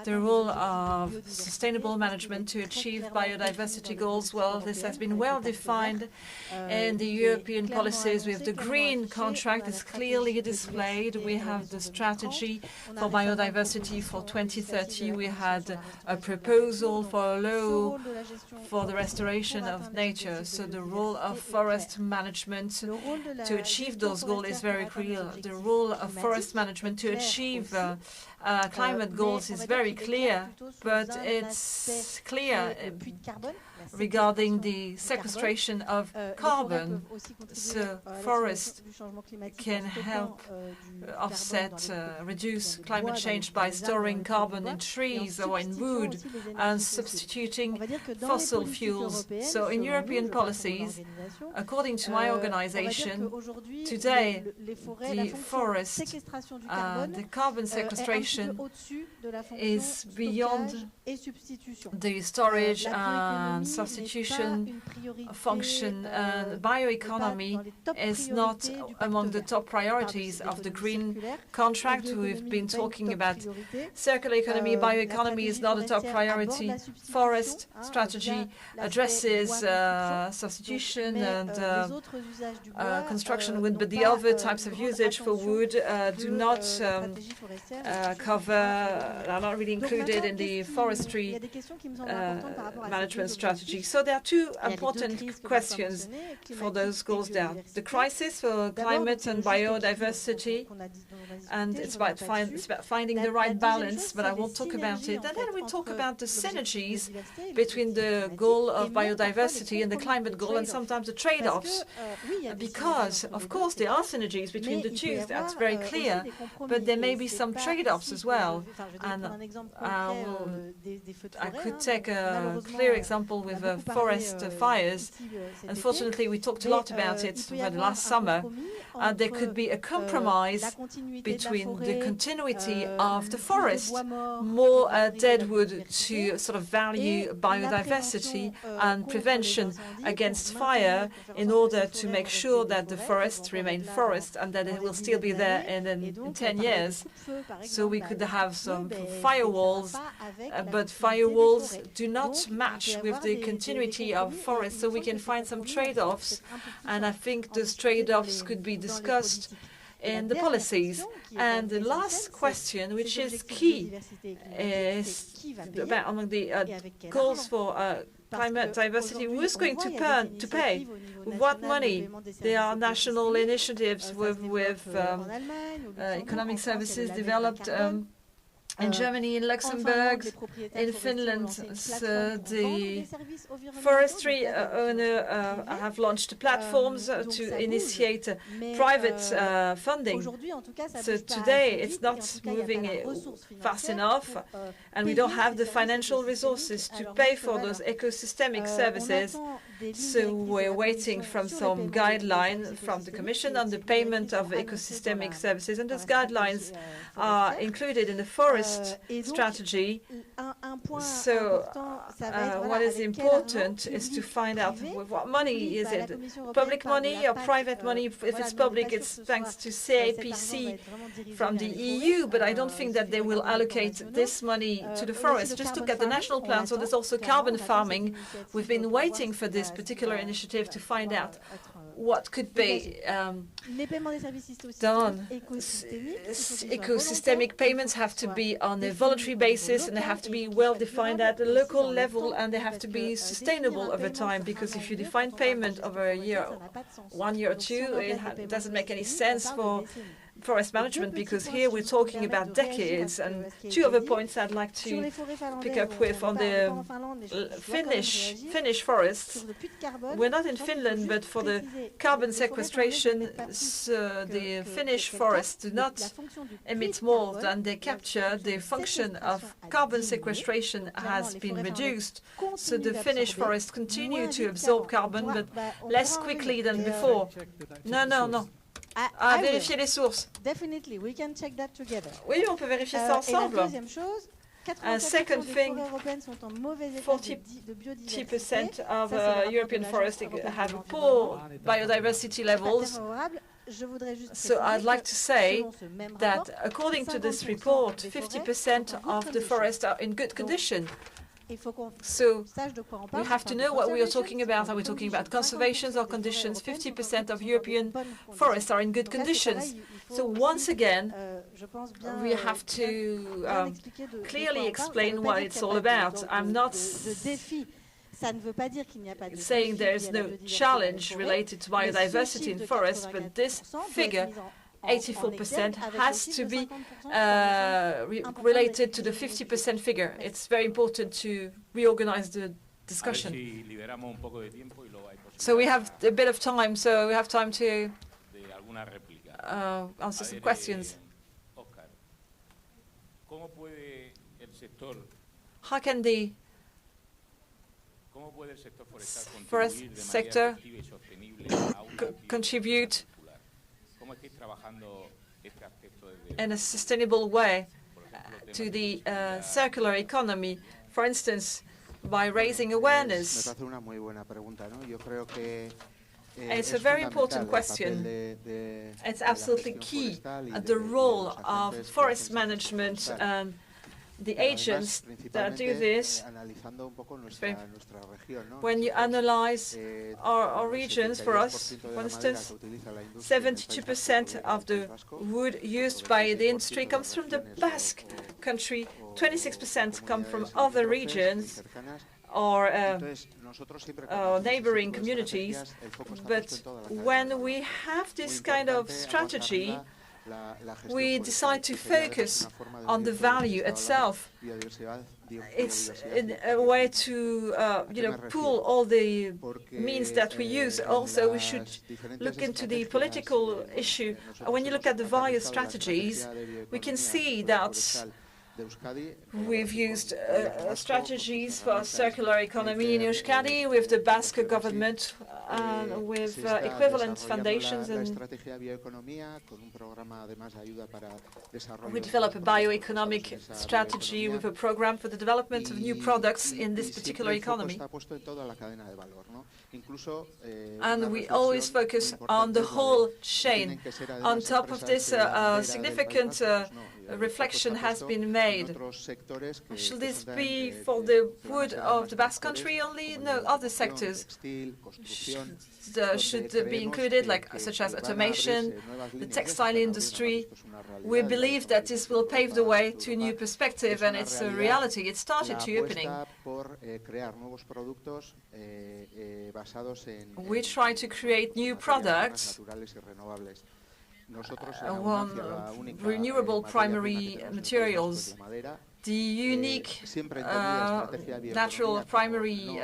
the role of sustainable management to achieve biodiversity goals. Well, this has been well defined in the European policies. We have the green contract is clearly displayed. We have the strategy for biodiversity for 2030. We had a proposal for a law for the restoration of nature. So the role of forest management to achieve those goals is very clear. The role of forest management to achieve climate goals is very clear, but it's clear regarding the sequestration of carbon. So forests can help offset, reduce climate change by storing carbon in trees or in wood and substituting fossil fuels. So in European policies, according to my organization, today the forest, the carbon sequestration is beyond the storage and substitution function. Bioeconomy is not among the top priorities of the green contract. We've been talking about circular economy. Bioeconomy is not a top priority. Forest strategy addresses substitution and construction wood, but the other types of usage for wood do not are not really included in the forestry management strategy. So there are two important questions for those goals there. The crisis for climate and biodiversity, and it's about finding the right balance, but I won't talk about it. And then we talk about the synergies between the goal of biodiversity and the climate goal, and sometimes the trade-offs, because, of course, there are synergies between the two. That's very clear, but there may be some trade-offs as well. And I could take a clear example with forest fires. Unfortunately, we talked a lot about it over the last summer. There could be a compromise between the continuity of the forest, more deadwood to sort of value biodiversity and prevention against fire in order to make sure that the forests remain forest and that it will still be there in 10 years. So we could have some firewalls, but firewalls do not match with the continuity of forests, so we can find some trade-offs, and I think those trade-offs could be discussed in the policies. And the last question, which is key, is about among the goals for climate diversity. Who's going to pay? With what money? There are national initiatives with economic services developed in Germany, in Luxembourg, in Finland. So the forestry owner have launched platforms to initiate private funding. So today it's not moving fast enough, and we don't have the financial resources to pay for those ecosystemic services. So we're waiting for some guidelines from the Commission on the payment of ecosystemic services, and those guidelines are included in the forest strategy. So what is important is to find out with what money is it? Public money or private money? If it's public, it's thanks to CEPF from the EU, but I don't think that they will allocate this money to the forest. Just look at the national plan. So there's also carbon farming. We've been waiting for this particular initiative to find out what could be done. Ecosystemic payments have to be on a voluntary basis, and they have to be well defined at the local level, and they have to be sustainable over time, because if you define payment over a year, 1 year or two, it doesn't make any sense for forest management, because here we're talking about decades. And two other points I'd like to pick up with on the Finnish forests. We're not in Finland, but for the carbon sequestration, the Finnish forests do not emit more than they capture. The function of carbon sequestration has been reduced, so the Finnish forests continue to absorb carbon, but less quickly than before. No. À vérifier les sources.
Definitely, we can check that together.
Oui, on peut vérifier ça ensemble.
Et la deuxième chose,
Second thing, 40% of European forests have poor biodiversity levels. So I'd like to say that according to this report, 50% of the forests are in good condition. So we have to know what we are talking about. Are we talking about conservations or conditions? 50% of European forests are in good conditions. So once again, we have to clearly explain what it's all about. I'm not saying there is no challenge related to biodiversity in forests, but this figure, 84%, has to be related to the 50% figure. It's very important to reorganize the discussion. So we have a bit of time, so we have time to answer some questions. How can the forest sector contribute in a sustainable way to the circular economy, for instance, by raising awareness? It's a very important question. It's absolutely key. The role of forest management and the agents that do this, when you analyze our regions, for us, for instance, 72% of the wood used by the industry comes from the Basque country, 26% come from other regions or neighboring communities. But when we have this kind of strategy, we decide to focus on the value itself. It's a way to pool all the means that we use. Also, we should look into the political issue. When you look at the various strategies, we can see that we've used strategies for circular economy in Euskadi with the Basque government and with equivalent foundations, and we develop a bioeconomic strategy with a program for the development of new products in this particular economy. And we always focus on the whole chain. On top of this, significant reflection has been made. Should this be for the wood of the Basque Country only? No, other sectors should be included, such as automation, the textile industry. We believe that this will pave the way to a new perspective, and it's a reality. It started to opening. We try to create new products, renewable primary materials. The unique natural primary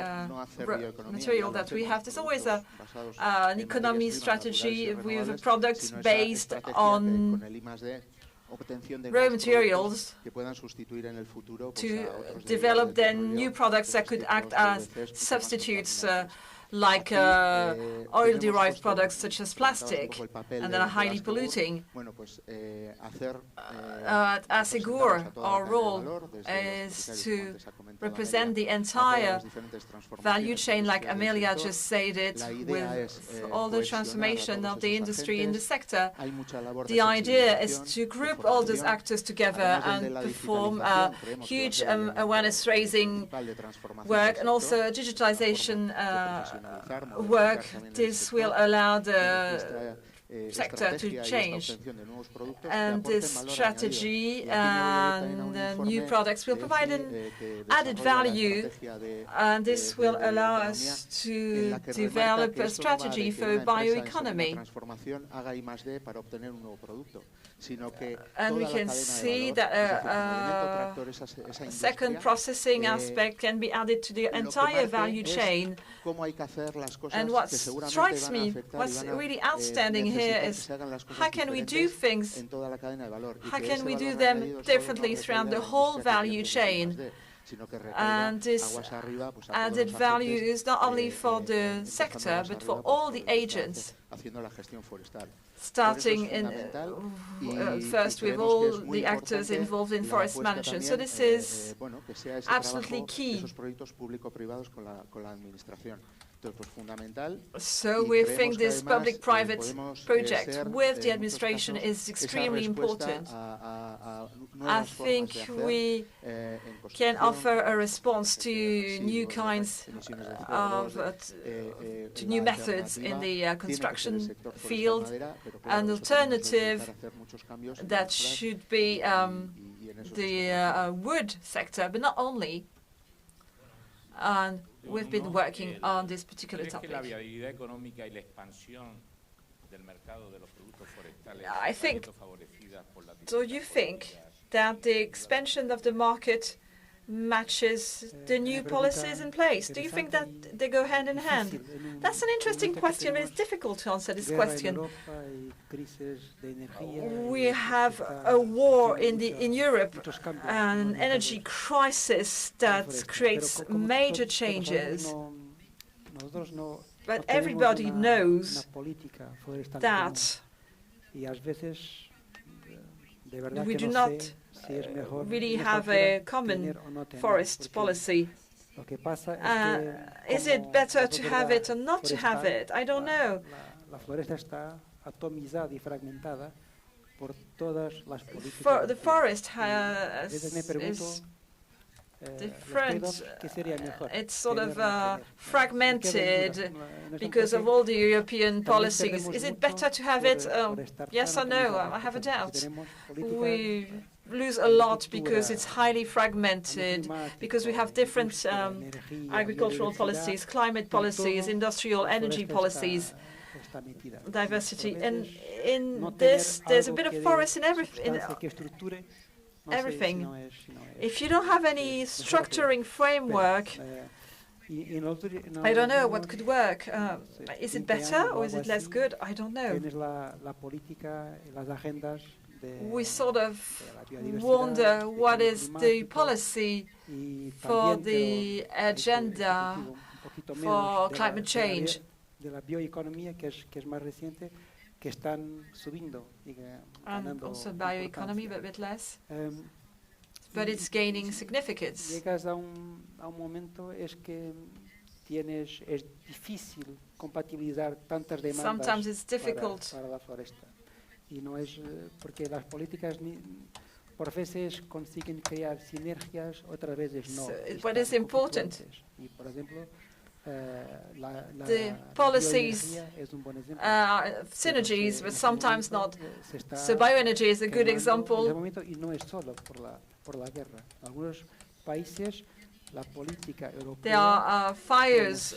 material that we have. There's always an economy strategy with products based on raw materials to develop then new products that could act as substitutes, like oil-derived products such as plastic, and that are highly polluting. At BASKEGUR, our role is to represent the entire value chain, like Amelia just said it, with all the transformation of the industry in the sector. The idea is to group all those actors together and perform huge awareness-raising work, and also digitization work. This will allow the sector to change, and this strategy and new products will provide an added value, and this will allow us to develop a strategy for bioeconomy. And we can see that a second processing aspect can be added to the entire value chain. And what strikes me, what's really outstanding here is how can we do things, how can we do them differently throughout the whole value chain? And this added value is not only for the sector, but for all the agents. starting first with all the actors involved in forest management. So this is absolutely key. So we think this public-private project with the administration is extremely important. I think we can offer a response to new kinds of, to new methods in the construction field, an alternative that should be the wood sector, but not only. And we've been working on this particular topic. I think, do you think that the expansion of the market matches the new policies in place? Do you think that they go hand in hand? That's an interesting question, but it's difficult to answer this question. We have a war in Europe, an energy crisis that creates major changes. But everybody knows that we do not really have a common forest policy. Is it better to have it or not to have it? I don't know. The forest is different. It's sort of fragmented because of all the European policies. Is it better to have it? Yes or no? I have a doubt. We lose a lot because it's highly fragmented, because we have different agricultural policies, climate policies, industrial energy policies, diversity. And in this, there's a bit of forest in everything. If you don't have any structuring framework, I don't know what could work. Is it better or is it less good? I don't know. We sort of wonder what is the policy for the agenda for climate change. And also bioeconomy, but a bit less. But it's gaining significance. Sometimes it's difficult. What is important? The policies synergies, but sometimes not. So bioenergy is a good example. There are fires.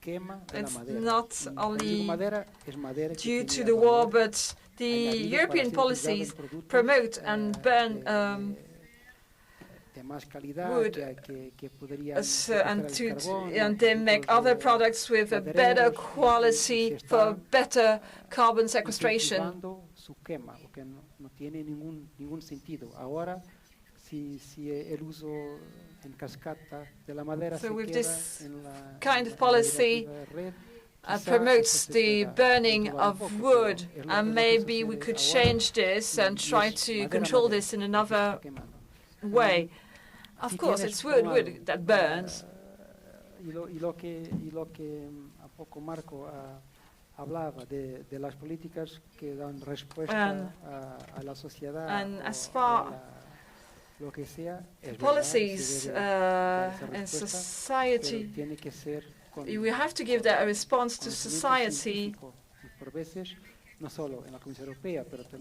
It's not only due to the war, but the European policies promote and burn wood, and they make other products with a better quality for better carbon sequestration. So with this kind of policy promotes the burning of wood, and maybe we could change this and try to control this in another way. Of course, it's wood that burns. And as far policies in society, we have to give that a response to society.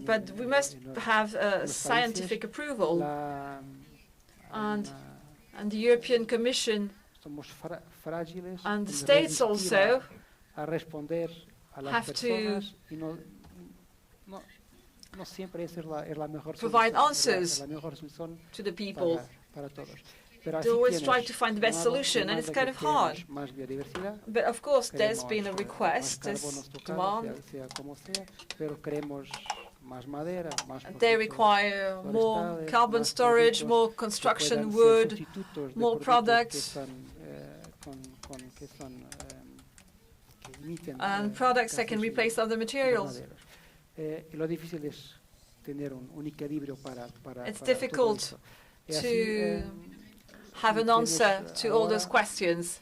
But we must have scientific approval. And the European Commission and the states also have to provide answers to the people. They always try to find the best solution, and it's kind of hard. But of course, there's been a request, there's demand. They require more carbon storage, more construction wood, more products and products that can replace other materials. It's difficult to have an answer to all those questions.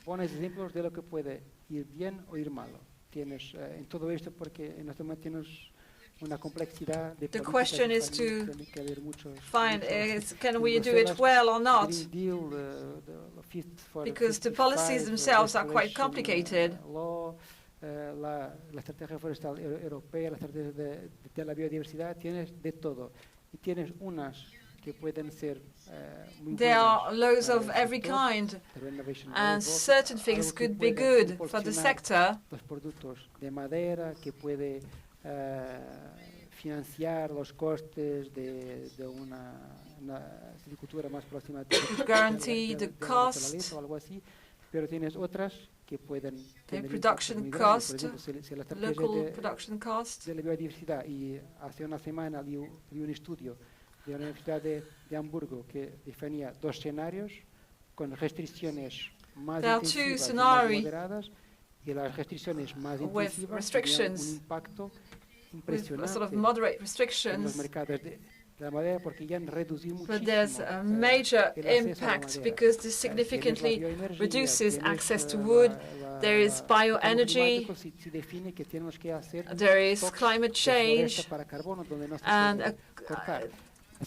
The question is to find, can we do it well or not? Because the policies themselves are quite complicated.
La estrategia forestal europea, la estrategia de la biodiversidad, tienes de todo. Y tienes unas que pueden ser muy buenas.
There are laws of every kind, and certain things could be good for the sector.
Los productos de madera que puede financiar los costes de una silvicultura más próxima.
Guarantee the cost.
O algo así, pero tienes otras que pueden
tener production cost, local production cost.
De la biodiversidad, y hace una semana vi un estudio de la Universidad de Hamburgo que definía dos escenarios con restricciones más intensivas y más moderadas, y las restricciones más intensivas tenían un impacto impresionante
sort of moderate restrictions.
En los mercados de la madera, porque ya han reducido muchísimo.
But there's a major impact because this significantly reduces access to wood. There is bioenergy, there is climate change, and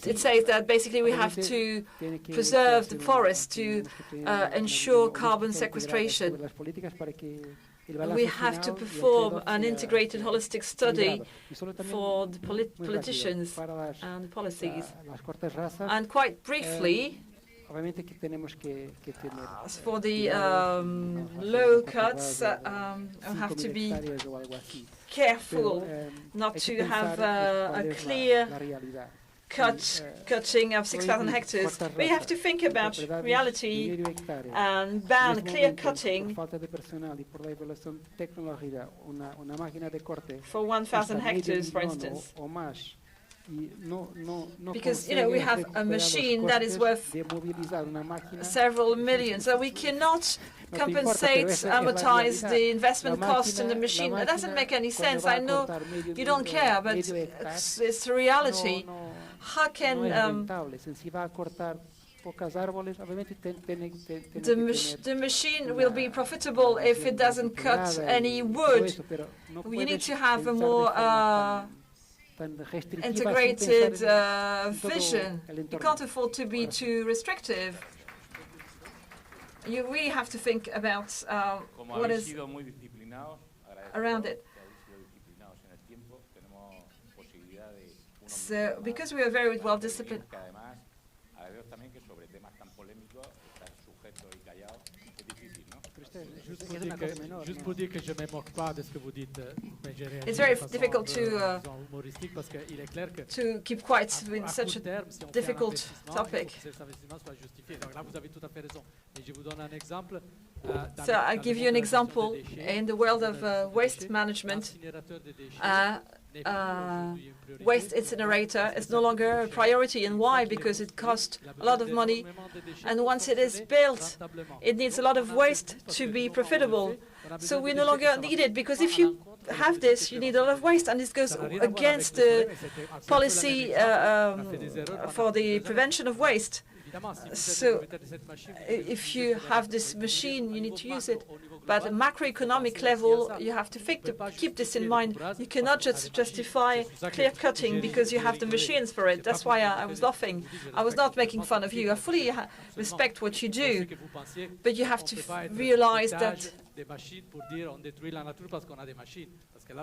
it says that basically we have to preserve the forest to ensure carbon sequestration. We have to perform an integrated holistic study for the politicians and the policies. And quite briefly, as for the low cuts, we have to be careful not to have a clear cutting of 6,000 hectares. We have to think about reality and ban clear cutting for 1,000 hectares, for instance. Because, we have a machine that is worth several million, so we cannot compensate, amortize the investment cost in the machine. That doesn't make any sense. I know you don't care, but it's the reality. How can the machine will be profitable if it doesn't cut any wood? You need to have a more integrated vision. You can't afford to be too restrictive. You really have to think about what is around it. So, because we are very well disciplined. It's very difficult to keep quiet in such a difficult topic. So I'll give you an example. In the world of waste management, waste incinerator is no longer a priority. And why? Because it costs a lot of money. And once it is built, it needs a lot of waste to be profitable. So we no longer need it, because if you have this, you need a lot of waste, and this goes against the policy for the prevention of waste. So if you have this machine, you need to use it. But at a macroeconomic level, you have to keep this in mind. You cannot just justify clear cutting because you have the machines for it. That's why I was laughing. I was not making fun of you. I fully respect what you do. But you have to realize that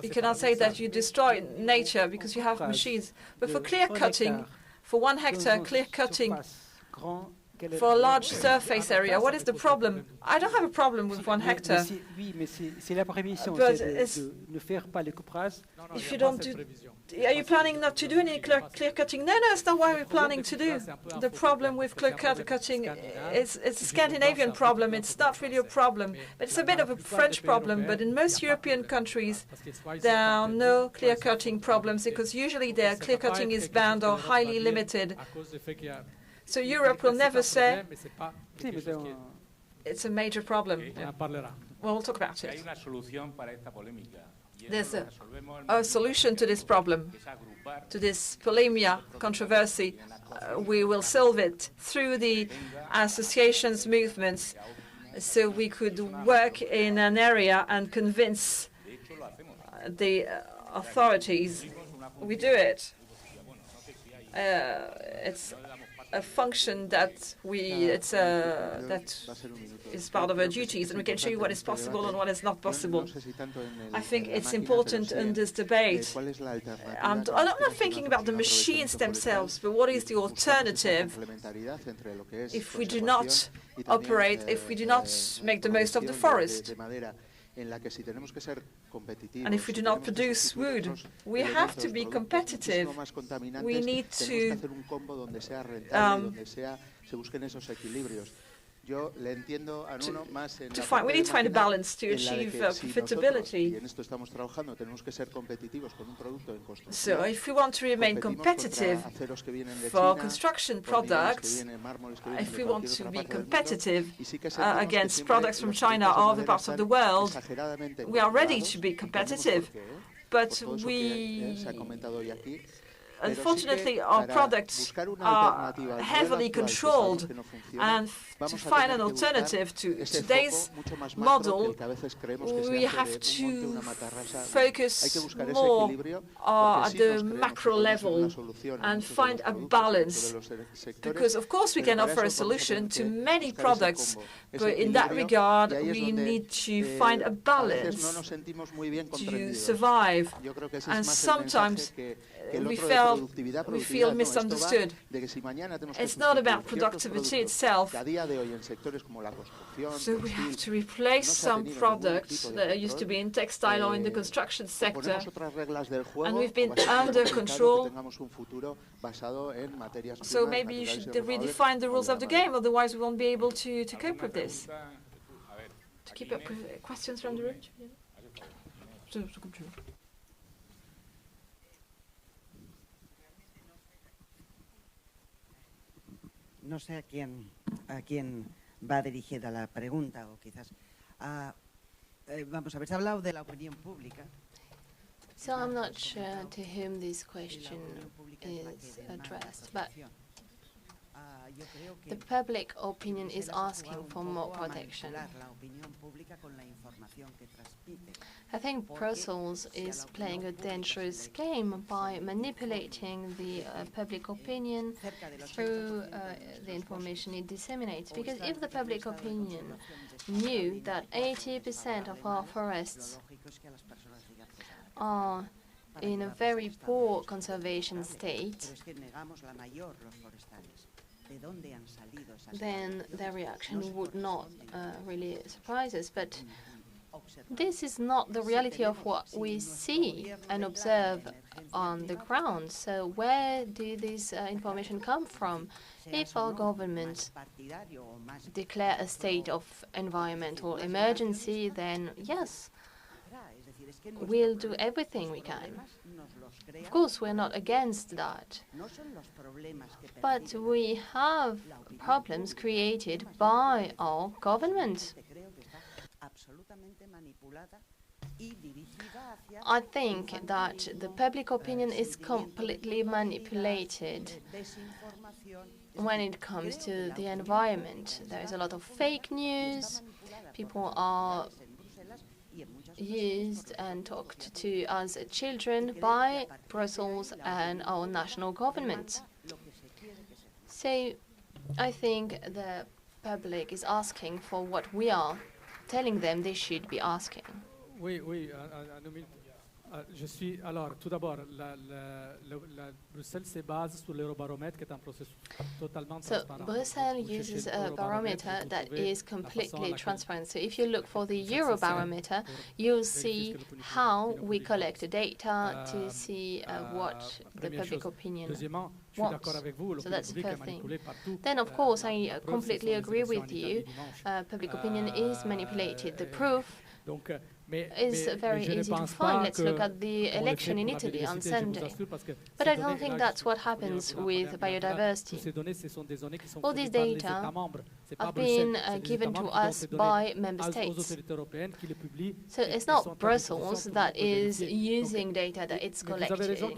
you cannot say that you destroy nature because you have machines. But for clear cutting, for 1 hectare clear cutting, for a large surface area, what is the problem? I don't have a problem with 1 hectare. But if you don't do, are you planning not to do any clear cutting? No, it's not what we're planning to do. The problem with clear cutting is it's a Scandinavian problem. It's not really a problem. But it's a bit of a French problem. But in most European countries, there are no clear cutting problems because usually their clear cutting is banned or highly limited. So Europe will never say it's a major problem. Well, we'll talk about
Hay
it.
una solución para esta polémica.
There's a solution to this problem, to this polemia, controversy. We will solve it through the associations, movements, so we could work in an area and convince the authorities. We do it. It's a function that is part of our duties, and we can show you what is possible and what is not possible. I think it's important in this debate. I'm not thinking about the machines themselves, but what is the alternative if we do not operate, if we do not make the most of the forest? And if we do not produce wood, we have to be competitive. We need to we need to find a balance to achieve profitability. So if we want to remain competitive for construction products, if we want to be competitive against products from China or other parts of the world, we are ready to be competitive. But unfortunately, our products are heavily controlled, and to find an alternative to today's model, we have to focus more at the macro level and find a balance. Because, of course, we can offer a solution to many products, but in that regard, we need to find a balance to survive. And sometimes we feel misunderstood. It's not about productivity itself. So we have to replace some products that used to be in textile or in the construction sector, and we've been under control. So maybe you should redefine the rules of the game, otherwise we won't be able to cope with this. To keep up with questions from the room?
No sé a quién va dirigida la pregunta, o quizás vamos a ver, se ha hablado de la opinión pública.
So I'm not sure to whom this question is addressed, but the public opinion is asking for more protection. I think Brussels is playing a dangerous game by manipulating the public opinion through the information it disseminates. Because if the public opinion knew that 80% of our forests are in a very poor conservation state, then their reaction would not really surprise us. But this is not the reality of what we see and observe on the ground. So where did this information come from? If our governments declare a state of environmental emergency, then yes, we'll do everything we can. Of course, we're not against that. But we have problems created by our government. I think that the public opinion is completely manipulated when it comes to the environment. There is a lot of fake news. People are used and talked to as children by Brussels and our national government. So I think the public is asking for what we are telling them they should be asking.
Je suis, alors, tout d'abord, Bruxelles se base sur l'Eurobaromètre, qui est un processus totalement transparent.
So Brussels uses a barometer that is completely transparent. So if you look for the Eurobarometer, you'll see how we collect data to see what the public opinion wants. So that's the first thing. Then, of course, I completely agree with you. Public opinion is manipulated. The proof is very easy to find. Let's look at the election in Italy on Sunday. But I don't think that's what happens with biodiversity. All these data have been given to us by member states. So it's not Brussels that is using data that it's collecting.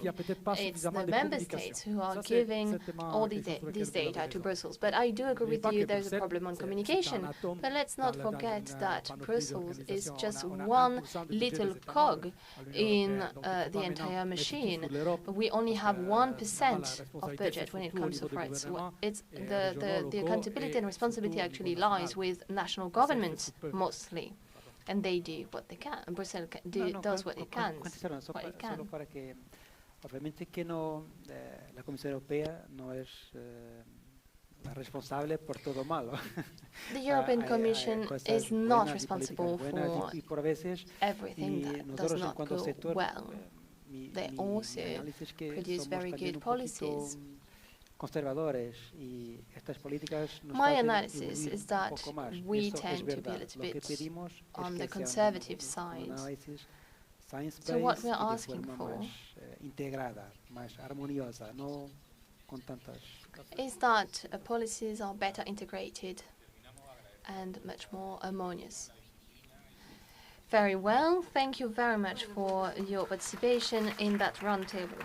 It's the member states who are giving all these data to Brussels. But I do agree with you, there's a problem on communication. But let's not forget that Brussels is just one little cog in the entire machine. We only have 1% of budget when it comes to rights. So it's the accountability and responsibility actually lies with national governments mostly, and they do what they can. Brussels does what it can.
Obviamente que no, la Comisión Europea no es la responsable por todo malo.
The European Commission is not responsible for everything that does not go well. They also produce very good policies. My analysis is that we tend to be a little bit on the conservative side. So what we're asking for is that policies are better integrated and much more harmonious. Very well, thank you very much for your participation in that roundtable.